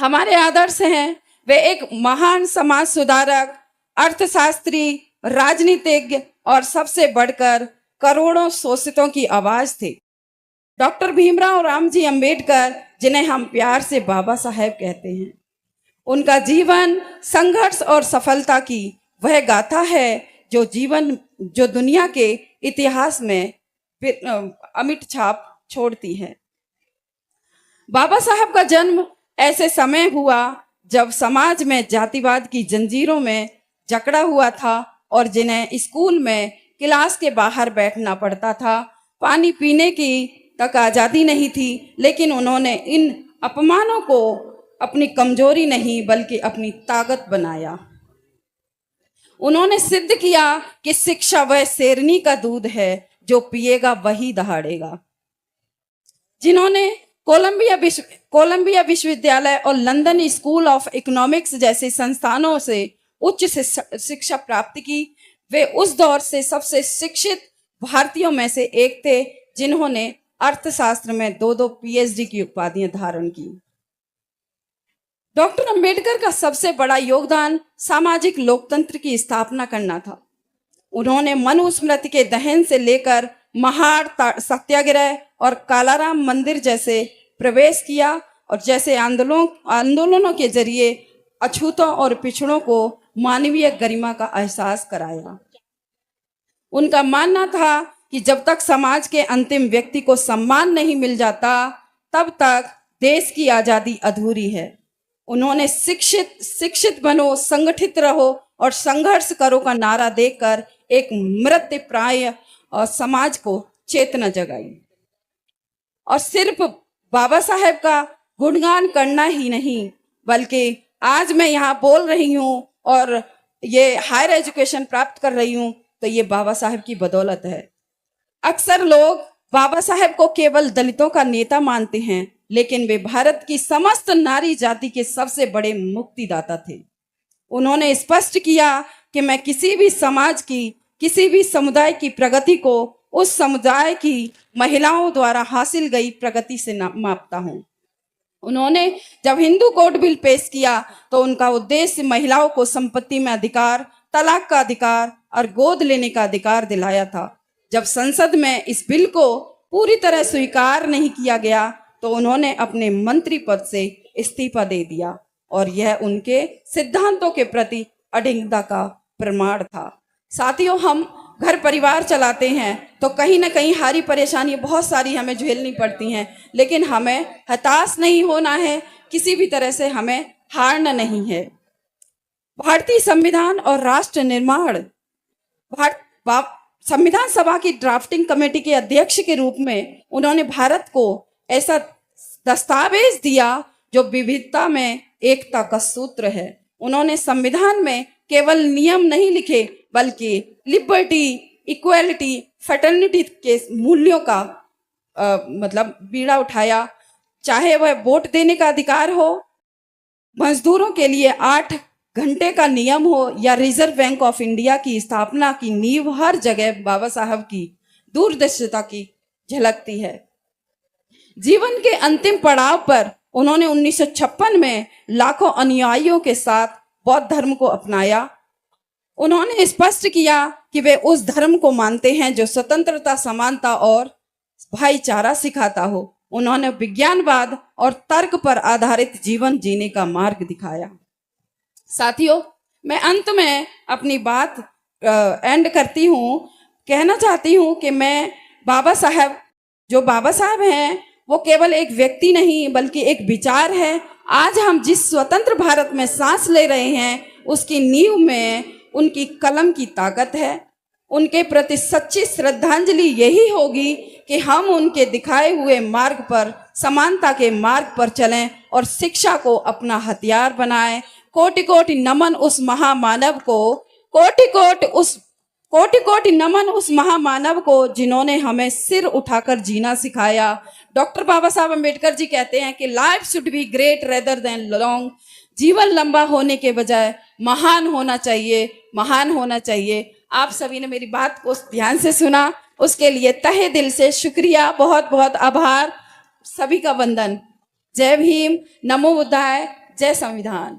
हमारे आदर्श हैं। वे एक महान समाज सुधारक, अर्थशास्त्री, राजनीतिज्ञ और सबसे बढ़कर करोड़ों शोषितों की आवाज थे। डॉक्टर भीमराव रामजी अंबेडकर, जिन्हें हम प्यार से बाबा साहेब कहते हैं, उनका जीवन संघर्ष और सफलता की वह गाथा है जो दुनिया के इतिहास में अमिट छाप छोड़ती है। बाबा साहब का जन्म ऐसे समय हुआ जब समाज में जातिवाद की जंजीरों में जकड़ा हुआ था और जिन्हें स्कूल में क्लास के बाहर बैठना पड़ता था, पानी पीने की तक आज़ादी नहीं थी। लेकिन उन्होंने इन अपमानों को अपनी कमजोरी नहीं बल्कि अपनी ताकत बनाया। उन्होंने सिद्ध किया कि शिक्षा वह शेरनी का दूध है, जो पिएगा वही दहाड़ेगा। जिन्होंने कोलंबिया विश्वविद्यालय और लंदन स्कूल ऑफ इकोनॉमिक्स जैसे संस्थानों से उच्च शिक्षा प्राप्त की, वे उस दौर से सबसे शिक्षित भारतीयों में से एक थे, जिन्होंने अर्थशास्त्र में 2-2 पीएचडी की उपाधियां धारण की। डॉक्टर अंबेडकर का सबसे बड़ा योगदान सामाजिक लोकतंत्र की स्थापना करना था। उन्होंने मनुस्मृति के दहन से लेकर महार सत्याग्रह और कालाराम मंदिर जैसे प्रवेश किया और जैसे आंदोलनों के जरिए अछूतों और पिछड़ों को मानवीय गरिमा का एहसास कराया। उनका मानना था कि जब तक समाज के अंतिम व्यक्ति को सम्मान नहीं मिल जाता, तब तक देश की आज़ादी अधूरी है। उन्होंने शिक्षित बनो, संगठित रहो और संघर्ष करो का नारा देकर एक मृतप्राय समाज को चेतना जगाई। और सिर्फ बाबा साहेब का गुणगान करना ही नहीं, बल्कि आज मैं यहाँ बोल रही हूँ और ये हायर एजुकेशन प्राप्त कर रही हूँ, तो ये बाबा साहेब की बदौलत है। अक्सर लोग बाबा साहेब को केवल दलितों का नेता मानते हैं, लेकिन वे भारत की समस्त नारी जाति के सबसे बड़े मुक्तिदाता थे। उन्होंने स्पष्ट किया कि मैं किसी भी समाज की, किसी भी समुदाय की प्रगति को उस समुदाय की महिलाओं द्वारा हासिल गई प्रगति से मापता हूँ। उन्होंने जब हिंदू कोड बिल पेश किया तो उनका उद्देश्य महिलाओं को संपत्ति में अधिकार, तलाक का अधिकार और गोद लेने का अधिकार दिलाया था। जब संसद में इस बिल को पूरी तरह स्वीकार नहीं किया गया तो उन्होंने अपने मंत्री पद से इस्तीफा दे दिया और यह उनके सिद्धांतों के प्रति अडिगता का प्रमाण था। साथियों, हम घर परिवार चलाते हैं तो कहीं ना कहीं हारी परेशानी बहुत सारी हमें झेलनी पड़ती हैं, लेकिन हमें हताश नहीं होना है, किसी भी तरह से हमें हारना नहीं है। भारतीय संविधान और राष्ट्र निर्माण संविधान सभा की ड्राफ्टिंग कमेटी के अध्यक्ष के रूप में उन्होंने भारत को ऐसा दस्तावेज दिया जो विविधता में एकता का सूत्र है। उन्होंने संविधान में केवल नियम नहीं लिखे, बल्कि लिबर्टी, इक्वालिटी, फ्रेटर्निटी के मूल्यों का बीड़ा उठाया। चाहे वह वोट देने का अधिकार हो, मजदूरों के लिए 8 घंटे का नियम हो या रिजर्व बैंक ऑफ इंडिया की स्थापना की नींव, हर जगह बाबा साहब की दूरदर्शिता की झलकती है। जीवन के अंतिम पड़ाव पर उन्होंने 1956 में लाखों अनुयायियों के साथ बौद्ध धर्म को अपनाया। उन्होंने स्पष्ट किया कि वे उस धर्म को मानते हैं जो स्वतंत्रता, समानता और भाईचारा सिखाता हो। उन्होंने विज्ञानवाद और तर्क पर आधारित जीवन जीने का मार्ग दिखाया। साथियों, मैं अंत में अपनी बात एंड करती हूँ। कहना चाहती हूँ कि मैं बाबा साहब हैं, वो केवल एक व्यक्ति नहीं बल्कि एक विचार है। आज हम जिस स्वतंत्र भारत में सांस ले रहे हैं, उसकी नींव में उनकी कलम की ताकत है। उनके प्रति सच्ची श्रद्धांजलि यही होगी कि हम उनके दिखाए हुए मार्ग पर, समानता के मार्ग पर चलें और शिक्षा को अपना हथियार बनाएं। कोटि कोटि नमन उस महामानव को, कोटि कोटि नमन उस महामानव को जिन्होंने हमें सिर उठाकर जीना सिखाया। डॉक्टर बाबा साहब अम्बेडकर जी कहते हैं कि life should be great rather than long. जीवन लंबा होने के बजाय महान होना चाहिए, महान होना चाहिए। आप सभी ने मेरी बात को ध्यान से सुना, उसके लिए तहे दिल से शुक्रिया, बहुत बहुत आभार। सभी का वंदन। जय भीम, नमो बुद्धाय, जय संविधान।